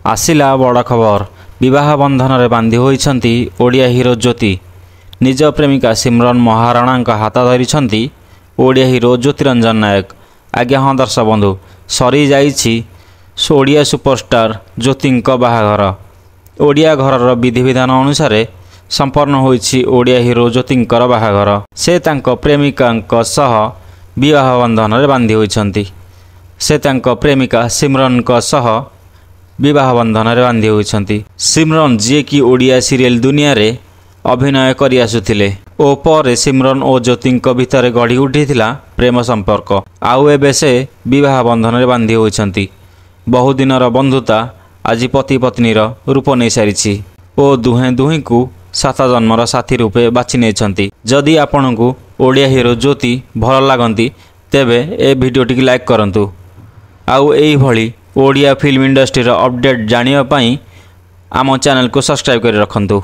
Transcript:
आसिला बड़ खबर विवाह बंधन में बांधि होइछंती ओडिया हिरो ज्योति। निज प्रेमिका सिमरन महाराणा हाथ धरी ओडिया हिरो ज्योतिरंजन नायक। आज्ञा हाँ दर्शक बंधु सरी जाइछि ओडिया सुपरस्टार ज्योति बाहाघर। ओडिया घर विधि विधान अनुसार संपन्न होइछि ओडिया हिरो ज्योति बाहाघर। से तांको प्रेमिका सह विवाह बंधन में बांधि होइछंती। से तांको प्रेमिका सिमरन सह विवाह बंधन में बांधि होइछंती। सिमरन जी की ओडिया सीरियल दुनिया रे अभिनय करि आसुथिले ओ पर सिमरन और ज्योति भितर गढ़ी उठिथिला प्रेम संपर्क। आउ एबे से विवाह बंधन में बांधि होइछंती। बहुदिनर बंधुता आज पति पत्नीर रूप नहीं सारी ओ दुहें दुहीं को 7 जन्मर साथी रूपे बाछि नेछंती। जदि आपनकु ओडिया हिरो ज्योति भल लागंती तेबे ए भिडियोटी लाइक करंतु। आउ एही भली ओडिया फिल्म इंडस्ट्री अपडेट जानिबा पई आम चैनल को सब्सक्राइब कर रखंतु।